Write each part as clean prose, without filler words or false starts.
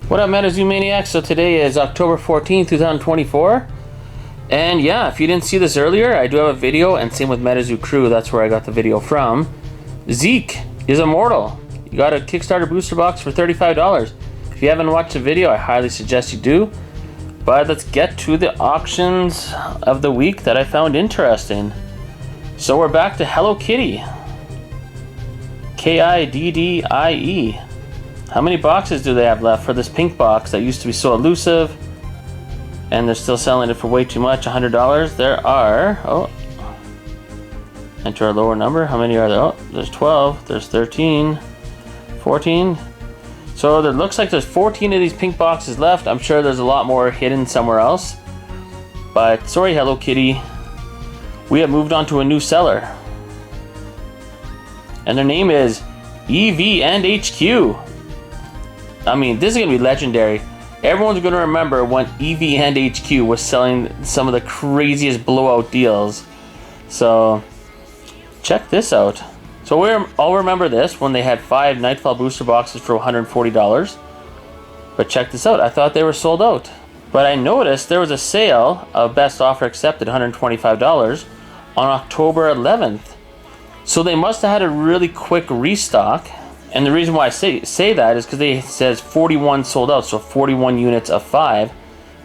What up, MetaZoo Maniacs? So today is October 14th, 2024. And yeah, if you didn't see this earlier, I do have a video, and same with MetaZoo Crew, that's where I got the video from. Zeke is immortal. You got a Kickstarter booster box for $35. If you haven't watched the video, I highly suggest you do. But let's get to the auctions of the week that I found interesting. So we're back to Hello Kitty. Kiddie. How many boxes do they have left for this pink box that used to be so elusive? And they're still selling it for way too much, $100. There are, enter a lower number. How many are there? Oh, there's 12, there's 13, 14. So it looks like there's 14 of these pink boxes left. I'm sure there's a lot more hidden somewhere else. But sorry, Hello Kitty. We have moved on to a new seller. And their name is EV and HQ. I mean, this is going to be legendary. Everyone's going to remember when EV and HQ was selling some of the craziest blowout deals. So, check this out. So I'll remember this when they had 5 Nightfall booster boxes for $140. But check this out. I thought they were sold out. But I noticed there was a sale of best offer accepted, $125, on October 11th. So they must have had a really quick restock. And the reason why I say that is because it says 41 sold out, so 41 units of 5.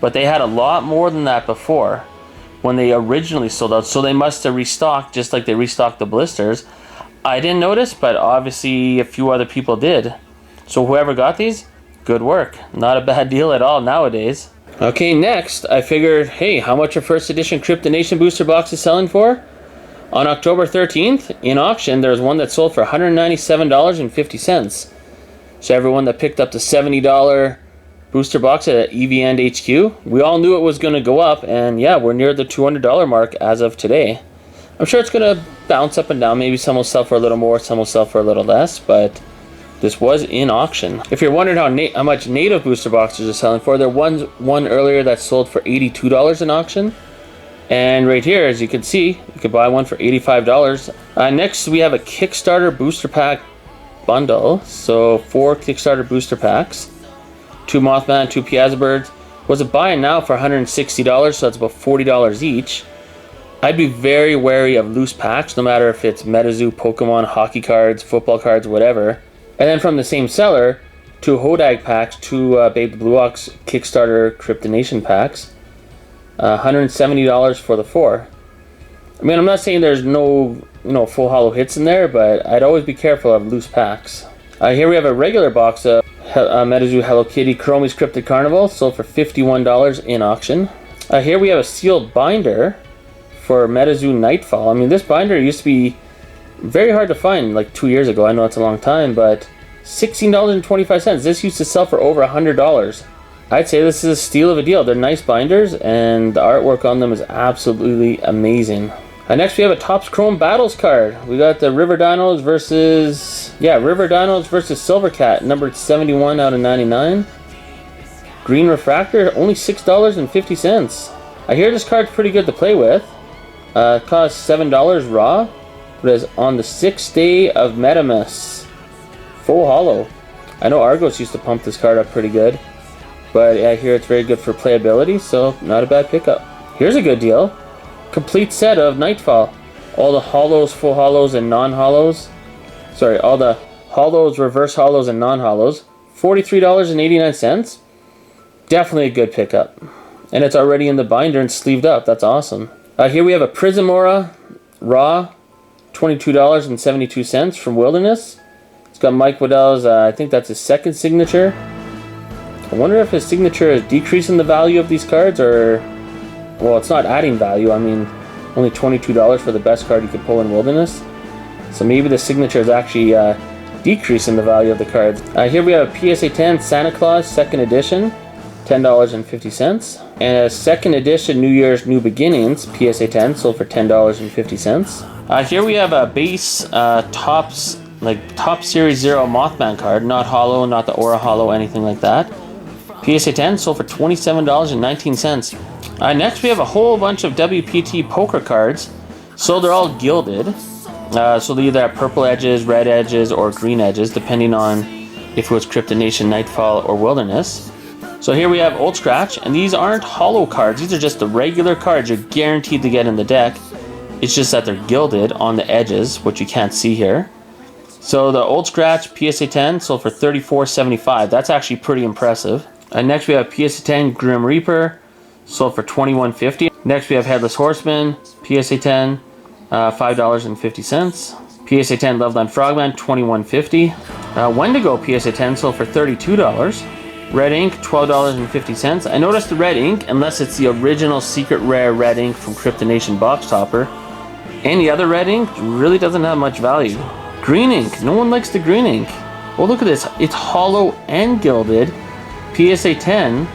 But they had a lot more than that before when they originally sold out. So they must have restocked just like they restocked the blisters. I didn't notice, but obviously a few other people did. So whoever got these, good work. Not a bad deal at all nowadays. Okay, next I figured, hey, how much are first edition Crypto Nation booster boxes selling for? On October 13th, in auction, there was one that sold for $197.50. So everyone that picked up the $70 booster box at EV and HQ, we all knew it was going to go up, and yeah, we're near the $200 mark as of today. I'm sure it's going to bounce up and down. Maybe some will sell for a little more, some will sell for a little less, but this was in auction. If you're wondering how much native booster boxes are selling for, there was one earlier that sold for $82 in auction. And right here, as you can see, you could buy one for $85. Next, we have a Kickstarter booster pack bundle. So 4 Kickstarter booster packs, 2 Mothman, 2 Piazza Birds. Was a buy now for $160, so that's about $40 each. I'd be very wary of loose packs, no matter if it's MetaZoo, Pokemon, hockey cards, football cards, whatever. And then from the same seller, 2 Hodag packs, 2 Babe the Blue Ox Kickstarter Crypto Nation packs. $170 for the 4. I mean, I'm not saying there's no full hollow hits in there, but I'd always be careful of loose packs. Here we have a regular box of MetaZoo Hello Kitty Chromie's Cryptid Carnival, sold for $51 in auction. Here we have a sealed binder for MetaZoo Nightfall. I mean, this binder used to be very hard to find like 2 years ago. I know it's a long time, but $16.25. This used to sell for over $100. I'd say this is a steal of a deal. They're nice binders, and the artwork on them is absolutely amazing. Next, we have a Topps Chrome Battles card. We got the River Dinos versus Silvercat, numbered 71 out of 99. Green Refractor, only $6.50. I hear this card's pretty good to play with. It costs $7 raw, but it's on the 6th day of Metamus. Full hollow. I know Argos used to pump this card up pretty good. But I hear it's very good for playability, so not a bad pickup. Here's a good deal. Complete set of Nightfall. All the hollows, full hollows, and non-hollows. Sorry, all the hollows, reverse hollows, and non-hollows. $43.89. Definitely a good pickup. And it's already in the binder and sleeved up. That's awesome. Here we have a Prismora Raw. $22.72 from Wilderness. It's got Mike Waddell's, I think that's his second signature. I wonder if his signature is decreasing the value of these cards, or, well, it's not adding value. I mean, only $22 for the best card you could pull in Wilderness. So maybe the signature is actually decreasing the value of the cards. Here we have a PSA 10 Santa Claus 2nd edition, $10.50. And a 2nd edition New Year's New Beginnings PSA 10 sold for $10.50. Here we have a base Topps Series 0 Mothman card, not hollow, not the Aura hollow, anything like that. PSA 10 sold for $27.19. Next, we have a whole bunch of WPT poker cards. So they're all gilded. So they either have purple edges, red edges, or green edges, depending on if it was Crypto Nation, Nightfall, or Wilderness. So here we have Old Scratch, and these aren't hollow cards. These are just the regular cards you're guaranteed to get in the deck. It's just that they're gilded on the edges, which you can't see here. So the Old Scratch PSA 10 sold for $34.75. That's actually pretty impressive. Next we have PSA 10 Grim Reaper, sold for $21.50. Next we have Headless Horseman, PSA 10, $5.50. PSA 10 Loveline Frogman, $21.50. Wendigo PSA 10 sold for $32. Red Ink, $12.50. I noticed the red ink, unless it's the original secret rare red ink from Crypto Nation box topper, any other red ink really doesn't have much value. Green ink, no one likes the green ink. Oh, look at this, it's hollow and gilded. PSA 10,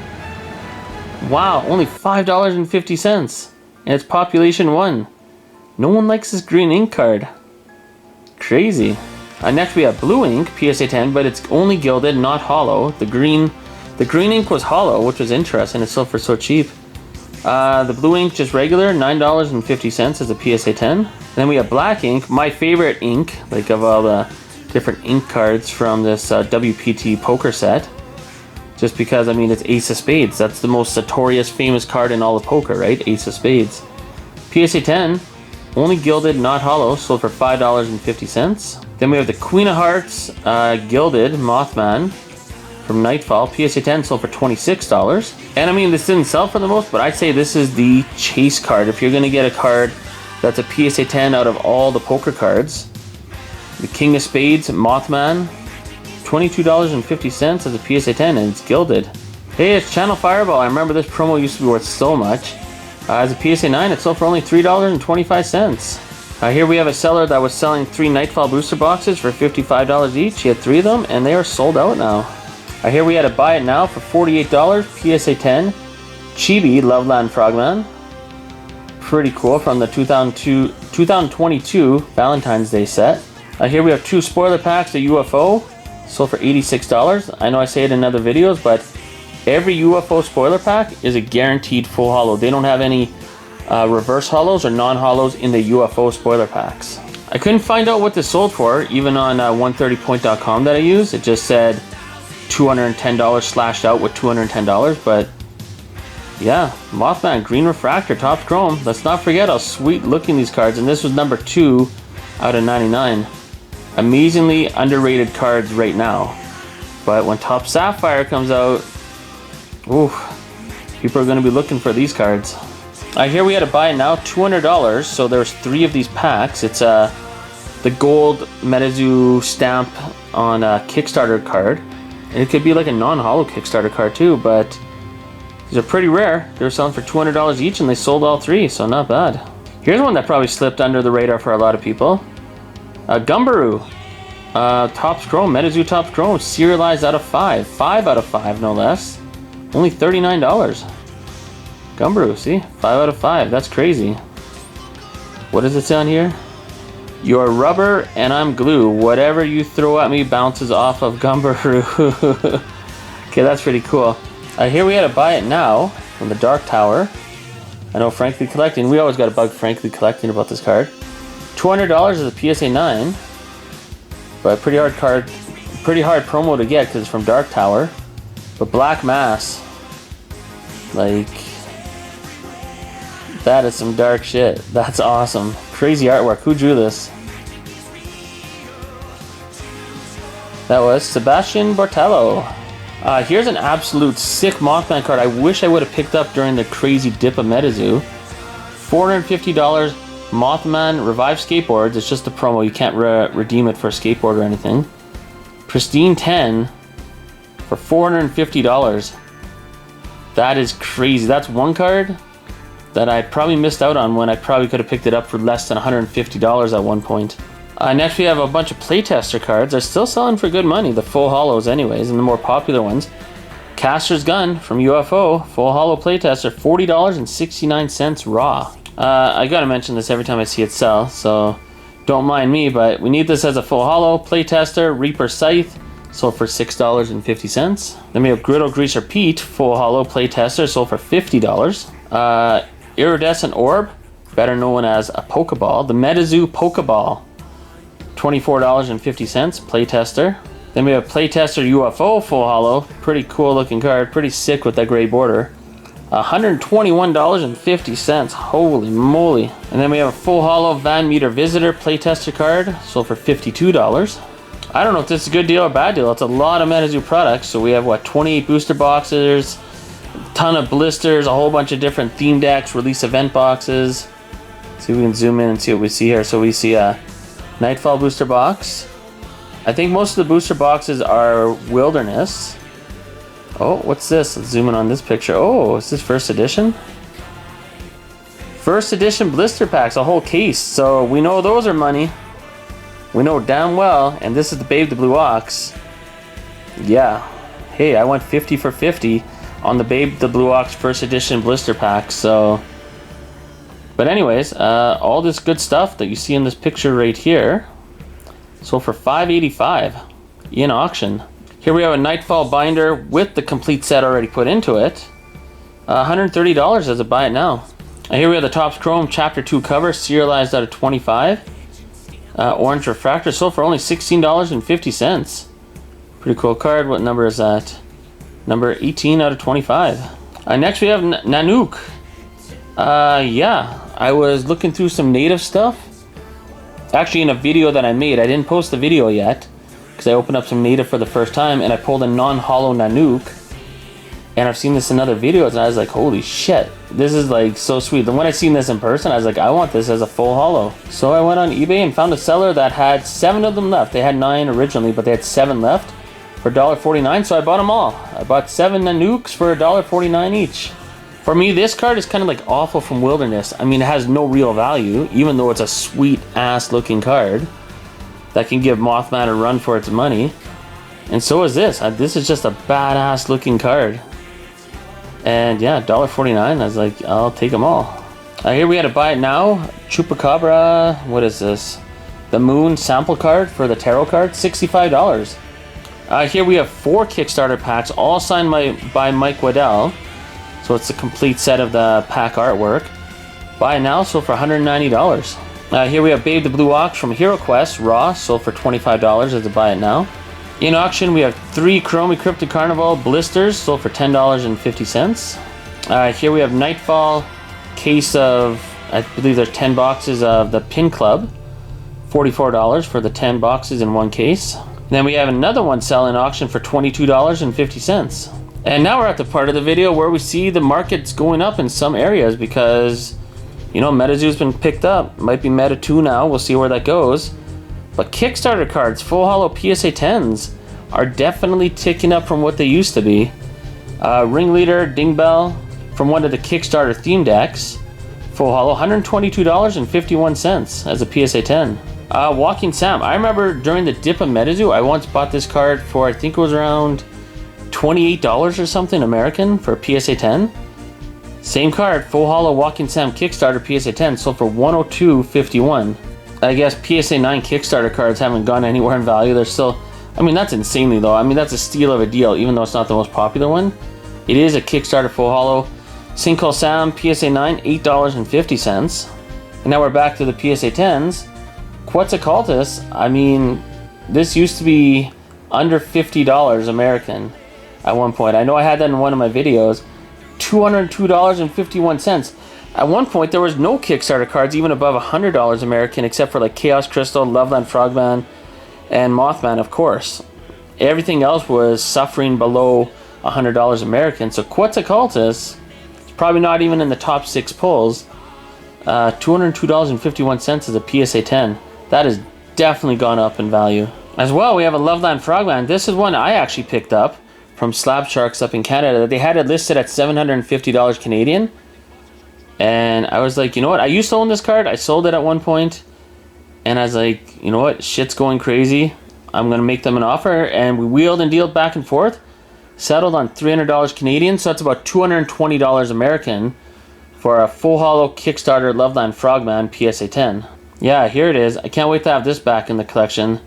wow, only $5.50. And it's population 1. No one likes this green ink card. Crazy. Next we have blue ink, PSA 10, but it's only gilded, not hollow. The green ink was hollow, which was interesting. It sold for so cheap. The blue ink, just regular, $9.50 as a PSA 10. And then we have black ink, my favorite ink, like of all the different ink cards from this WPT poker set. Just because, I mean, it's Ace of Spades. That's the most notorious, famous card in all of poker, right? Ace of Spades. PSA 10, only gilded, not hollow, sold for $5.50. Then we have the Queen of Hearts gilded Mothman from Nightfall. PSA 10 sold for $26. And I mean, this didn't sell for the most, but I'd say this is the chase card. If you're going to get a card that's a PSA 10 out of all the poker cards, the King of Spades Mothman, $22.50 as a PSA 10, and it's gilded. Hey, it's Channel Fireball. I remember this promo used to be worth so much. As a PSA 9, it sold for only $3.25. Here we have a seller that was selling 3 Nightfall booster boxes for $55 each. He had 3 of them, and they are sold out now. Here we had a buy it now for $48, PSA 10, Chibi Loveland Frogman. Pretty cool, from the 2022 Valentine's Day set. Here we have 2 spoiler packs of UFO, sold for $86. I know I say it in other videos, but every UFO spoiler pack is a guaranteed full hollow. They don't have any reverse hollows or non-hollows in the UFO spoiler packs. I couldn't find out what this sold for, even on 130point.com that I use. It just said $210 slashed out with $210, but yeah, Mothman, green refractor, top chrome. Let's not forget how sweet looking these cards, and this was number 2 out of 99. Amazingly underrated cards right now, but when Top Sapphire comes out, ooh, people are going to be looking for these cards. Here we had a buy now, $200. So there's 3 of these packs. It's the gold MetaZoo stamp on a Kickstarter card, and it could be like a non-hollow Kickstarter card too. But these are pretty rare. They were selling for $200 each, and they sold all 3, so not bad. Here's one that probably slipped under the radar for a lot of people. Gumbaroo, Topps Chrome, MetaZoo Topps Chrome, serialized out of 5 out of 5 no less. Only $39. Gumbaroo, see? 5 out of 5. That's crazy. What does it say on here? You're rubber and I'm glue. Whatever you throw at me bounces off of Gumbaroo. Okay, that's pretty cool. Here we had a buy it now from the Dark Tower. I know Frankly Collecting. We always got to bug Frankly Collecting about this card. $200 is a PSA 9. But pretty hard card. Pretty hard promo to get because it's from Dark Tower. But Black Mass. Like, that is some dark shit. That's awesome. Crazy artwork. Who drew this? That was Sebastian Bortello. Here's an absolute sick Mothman card I wish I would have picked up during the crazy dip of MetaZoo. $450 Mothman Revive Skateboards. It's just a promo. You can't redeem it for a skateboard or anything. Pristine 10 for $450. That is crazy. That's one card that I probably missed out on when I probably could have picked it up for less than $150 at one point. Next we have a bunch of playtester cards. They're still selling for good money, the full hollows anyways, and the more popular ones. Caster's Gun from UFO, full hollow playtester, $40.69 raw. I gotta mention this every time I see it sell, so don't mind me, but we need this as a full hollow playtester. Reaper Scythe, sold for $6.50. Then we have Griddle Greaser Pete, full hollow playtester, sold for $50. Iridescent Orb, better known as a Pokeball. The MetaZoo Pokeball, $24.50, playtester. Then we have Playtester UFO Full Hollow. Pretty cool looking card. Pretty sick with that gray border. $121.50. Holy moly. And then we have a Full Hollow Van Meter Visitor Playtester card. Sold for $52. I don't know if this is a good deal or bad deal. It's a lot of MetaZoo products. So we have, what, 28 booster boxes, a ton of blisters, a whole bunch of different theme decks, release event boxes. See if we can zoom in and see what we see here. So we see a Nightfall booster box. I think most of the booster boxes are Wilderness. Oh, what's this? Let's zoom in on this picture. Oh, is this first edition? First edition blister packs, a whole case. So we know those are money. We know damn well. And this is the Babe the Blue Ox. Yeah. Hey, I went 50 for 50 on the Babe the Blue Ox first edition blister pack. So, but anyways, all this good stuff that you see in this picture right here. Sold for $5.85 in auction. Here we have a Nightfall binder with the complete set already put into it. $130 as a buy it now. And here we have the Topps Chrome Chapter 2 cover, serialized out of 25. Orange refractor, sold for only $16.50. Pretty cool card. What number is that? Number 18 out of 25. Next we have Nanook. Yeah, I was looking through some native stuff. Actually, in a video that I made, I didn't post the video yet because I opened up some native for the first time and I pulled a non-hollow Nanook. And I've seen this in other videos and I was like, holy shit, this is like so sweet. And when I seen this in person, I was like, I want this as a full hollow. So I went on eBay and found a seller that had 7 of them left. They had 9 originally, but they had 7 left for $1.49. So I bought them all. I bought 7 Nanooks for $1.49 each. For me, this card is kind of like Awful from Wilderness. I mean, it has no real value, even though it's a sweet ass looking card that can give Mothman a run for its money. And so is this. This is just a badass looking card. And yeah, $1.49. I was like, I'll take them all. Here we had to buy it now. Chupacabra. What is this? The Moon sample card for the tarot card. $65. Here we have 4 Kickstarter packs, all signed by Mike Waddell. So it's a complete set of the pack artwork. Buy it now, sold for $190. Here we have Babe the Blue Ox from HeroQuest, raw, sold for $25 as a buy it now. In auction, we have 3 Chrome Cryptid Carnival blisters, sold for $10.50. Here we have Nightfall, case of, I believe there's 10 boxes of the Pin Club, $44 for the 10 boxes in one case. Then we have another one selling auction for $22.50. And now we're at the part of the video where we see the markets going up in some areas because, you know, MetaZoo's been picked up. Might be Meta 2 now. We'll see where that goes. But Kickstarter cards, full hollow PSA 10s, are definitely ticking up from what they used to be. Ringleader, Dingbell, from one of the Kickstarter theme decks, full hollow, $122.51 as a PSA 10. Walking Sam, I remember during the dip of MetaZoo, I once bought this card for, I think it was around $28 or something American for a PSA 10. Same card, full hollow Walking Sam Kickstarter PSA 10, sold for $102.51. I guess PSA 9 Kickstarter cards haven't gone anywhere in value. They're still, I mean, that's insanely low. I mean, that's a steal of a deal, even though it's not the most popular one. It is a Kickstarter full hollow. Sinkhole Sam PSA 9, $8.50. And now we're back to the PSA 10s. Quetzalcoatlus, I mean, this used to be under $50 American at one point. I know I had that in one of my videos. $202.51. At one point, there was no Kickstarter cards even above $100 American, except for like Chaos Crystal, Loveland Frogman, and Mothman, of course. Everything else was suffering below $100 American. So Quetzalcoatlus is probably not even in the top 6 pulls. $202.51 is a PSA 10. That has definitely gone up in value. As well, we have a Loveland Frogman. This is one I actually picked up from Slab Sharks up in Canada. They had it listed at $750 Canadian. And I was like, you know what? I used to own this card. I sold it at one point. And I was like, you know what? Shit's going crazy. I'm going to make them an offer. And we wheeled and dealed back and forth. Settled on $300 Canadian. So that's about $220 American for a full hollow Kickstarter Loveland Frogman PSA 10. Yeah, here it is. I can't wait to have this back in the collection.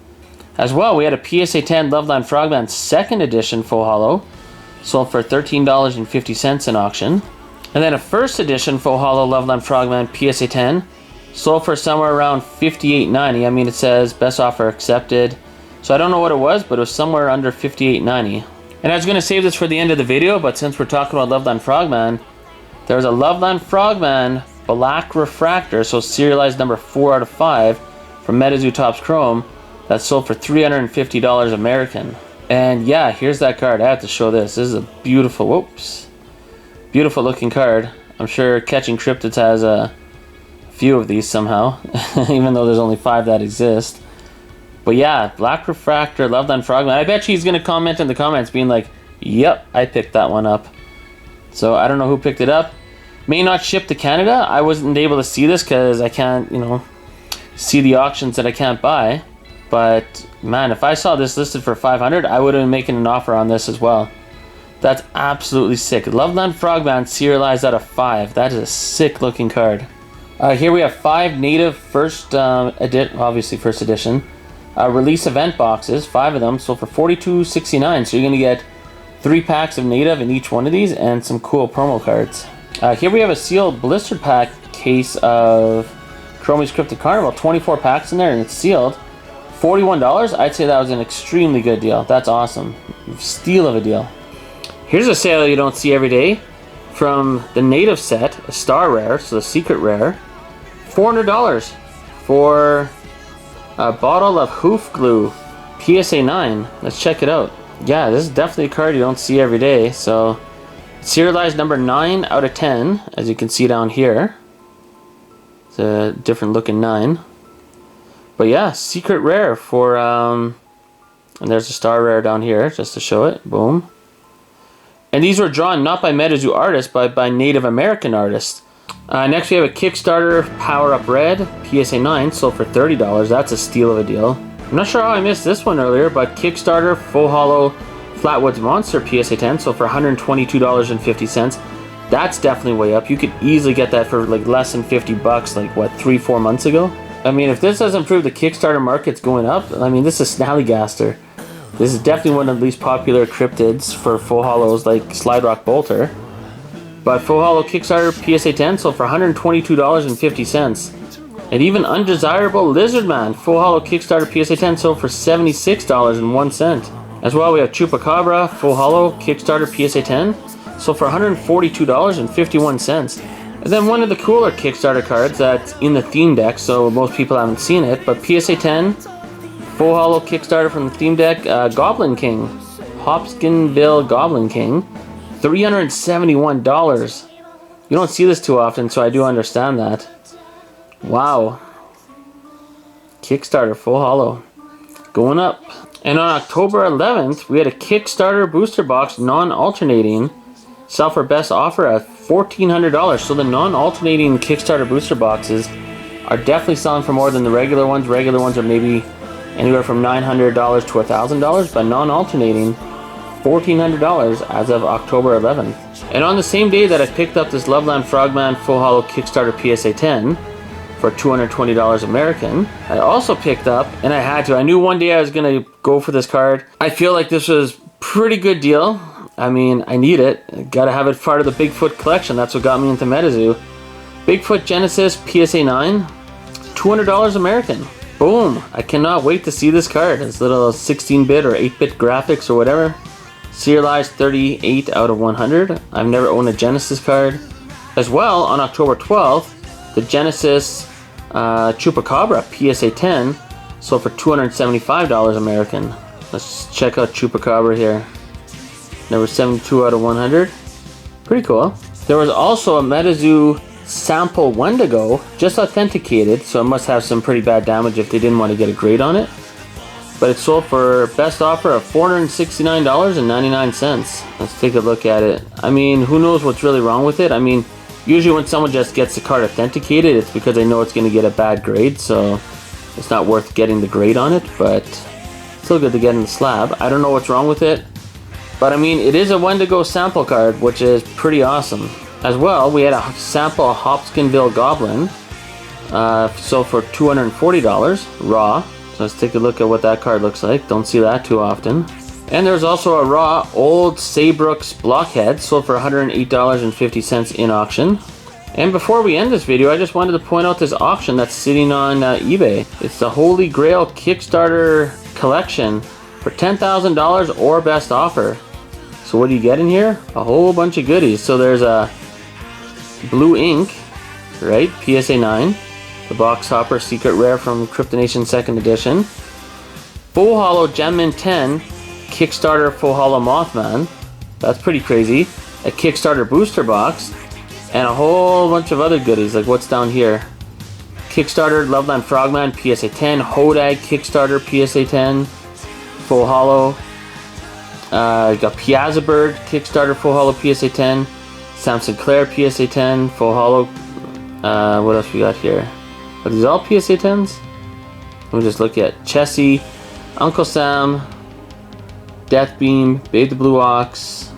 As well, we had a PSA 10 Loveland Frogman 2nd edition full hollow. Sold for $13.50 in auction. And then a 1st edition full hollow Loveland Frogman PSA 10 sold for somewhere around $58.90. I mean, it says best offer accepted. So I don't know what it was, but it was somewhere under $58.90. And I was going to save this for the end of the video, but since we're talking about Loveland Frogman, there's a Loveland Frogman Black Refractor, so serialized number 4 out of 5 from MetaZoo Topps Chrome that sold for $350 American. And yeah, here's that card. I have to show this. This is a beautiful, whoops, beautiful looking card. I'm sure Catching Cryptids has a few of these somehow, even though there's only 5 that exist. But yeah, Black Refractor, Loveland Frogman. I bet he's going to comment in the comments being like, yep, I picked that one up. So I don't know who picked it up. May not ship to Canada. I wasn't able to see this because I can't, you know, see the auctions that I can't buy. But man, if I saw this listed for $500, I would have been making an offer on this as well. That's absolutely sick. Loveland Frogman serialized out of 5. That is a sick looking card. Here we have 5 native first edition release event boxes. 5 of them sold for $42.69. So you're gonna get 3 packs of native in each one of these and some cool promo cards. Here we have a sealed blister pack case of Chromie's Cryptid Carnival. 24 packs in there and it's sealed. $41. I'd say that was an extremely good deal. That's awesome. Steal of a deal. Here's a sale you don't see every day from the native set, a star rare, so the secret rare. $400 for a bottle of hoof glue, PSA 9. Let's check it out. Yeah, this is definitely a card you don't see every day. So serialized number 9 out of 10, as you can see down here. It's a different looking 9. But yeah, secret rare for, and there's a star rare down here, just to show it. Boom. And these were drawn not by MetaZoo artists, but by Native American artists. Next we have a Kickstarter Power Up Red, PSA 9, sold for $30. That's a steal of a deal. I'm not sure how I missed this one earlier, but Kickstarter Full Hollow Flatwoods Monster, PSA 10, sold for $122.50. That's definitely way up. You could easily get that for like less than $50, like what, 3-4 months ago? I mean, if this doesn't prove the Kickstarter market's going up, I mean, this is Snallygaster. This is definitely one of the least popular cryptids for full hollows like Slide Rock Bolter. But full hollow Kickstarter PSA 10 sold for $122.50. And even undesirable Lizardman full hollow Kickstarter PSA 10 sold for $76.01. As well, we have Chupacabra full hollow Kickstarter PSA 10 sold for $142.51. And then one of the cooler Kickstarter cards that's in the theme deck, so most people haven't seen it, but PSA 10, full hollow Kickstarter from the theme deck, Goblin King, Hopkinsville Goblin King, $371. You don't see this too often, so I do understand that. Wow. Kickstarter full hollow. Going up. And on October 11th, we had a Kickstarter booster box non-alternating sell for best offer at $1,400. So the non-alternating Kickstarter booster boxes are definitely selling for more than the regular ones. Regular ones are maybe anywhere from $900 to $1,000, but non-alternating, $1,400 as of October 11th. And on the same day that I picked up this Loveland Frogman Full Hollow Kickstarter PSA 10 for $220 American, I also picked up, and I had to, I knew one day I was going to go for this card. I feel like this was pretty good deal. I mean, I need it. Gotta have it part of the Bigfoot collection. That's what got me into MetaZoo. Bigfoot Genesis PSA 9, $200 American. Boom. I cannot wait to see this card. It's little 16-bit or 8-bit graphics or whatever. Serialized 38 out of 100. I've never owned a Genesis card. As well, on October 12th, the Genesis Chupacabra PSA 10 sold for $275 American. Let's check out Chupacabra here. Number 72 out of 100. Pretty cool. There was also a MetaZoo sample Wendigo, just authenticated, so it must have some pretty bad damage if they didn't want to get a grade on it. But it sold for best offer of $469.99. Let's take a look at it. I mean, who knows what's really wrong with it? I mean, usually when someone just gets the card authenticated, it's because they know it's going to get a bad grade, so it's not worth getting the grade on it, but still good to get in the slab. I don't know what's wrong with it. But I mean, it is a Wendigo sample card, which is pretty awesome. As well, we had a sample Hopkinsville Goblin, sold for $240 raw. So let's take a look at what that card looks like. Don't see that too often. And there's also a raw Old Saybrook's Blockhead, sold for $108.50 in auction. And before we end this video, I just wanted to point out this auction that's sitting on eBay. It's the Holy Grail Kickstarter collection for $10,000 or best offer. So what do you get in here? A whole bunch of goodies. So there's a blue ink, right? PSA 9. The box hopper secret rare from Cryptonation 2nd edition. Full Holo Gemmin 10 Kickstarter Full Holo Mothman. That's pretty crazy. A Kickstarter booster box. And a whole bunch of other goodies, like what's down here. Kickstarter Loveland Frogman PSA 10. Hodag Kickstarter PSA 10. Full Holo. Got Piazza Bird Kickstarter Full Holo PSA 10. Sam Sinclair PSA 10 Full Holo. What else we got here? Are these all PSA 10s? Let me just look at Chessie, Uncle Sam, Deathbeam, Babe the Blue Ox.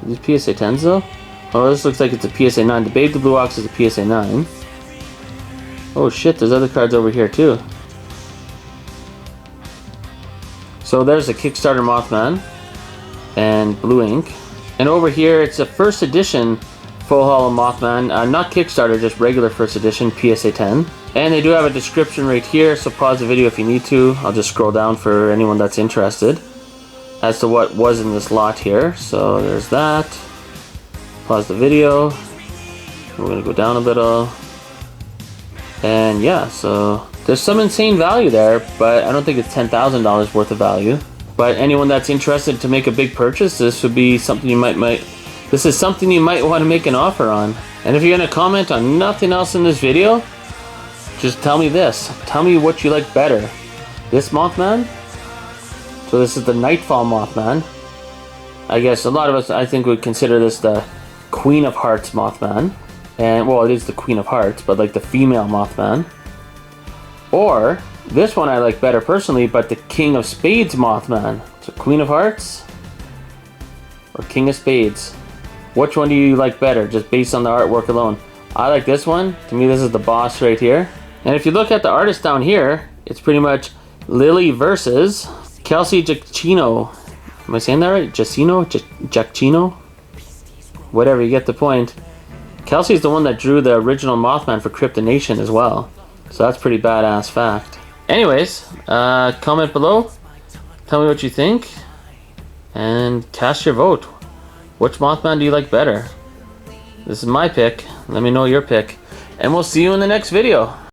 Are these PSA 10s though? Oh, this looks like it's a PSA 9. The Babe the Blue Ox is a PSA 9. Oh shit, there's other cards over here too. So there's a Kickstarter Mothman and blue ink. And over here it's a first edition Full Holo Mothman. Not Kickstarter, just regular first edition PSA 10. And they do have a description right here, so pause the video if you need to. I'll just scroll down for anyone that's interested as to what was in this lot here. So there's that. Pause the video. We're gonna go down a little. And yeah, so there's some insane value there, but I don't think it's $10,000 worth of value. But anyone that's interested to make a big purchase, this would be something you might this is something you might want to make an offer on. And if you're gonna comment on nothing else in this video, just tell me this. Tell me what you like better. This Mothman? So this is the Nightfall Mothman. I guess a lot of us, I think, would consider this the Queen of Hearts Mothman. And, well, it is the Queen of Hearts, but like the female Mothman. Or, this one I like better personally, but the King of Spades Mothman. So Queen of Hearts or King of Spades? Which one do you like better, just based on the artwork alone? I like this one. To me, this is the boss right here. And if you look at the artist down here, it's pretty much Lily versus Kelsey Giacchino. Am I saying that right? Giacchino? Whatever, you get the point. Kelsey's the one that drew the original Mothman for Cryptonation as well. So that's pretty badass fact. Anyways, comment below. Tell me what you think. And cast your vote. Which Mothman do you like better? This is my pick. Let me know your pick. And we'll see you in the next video.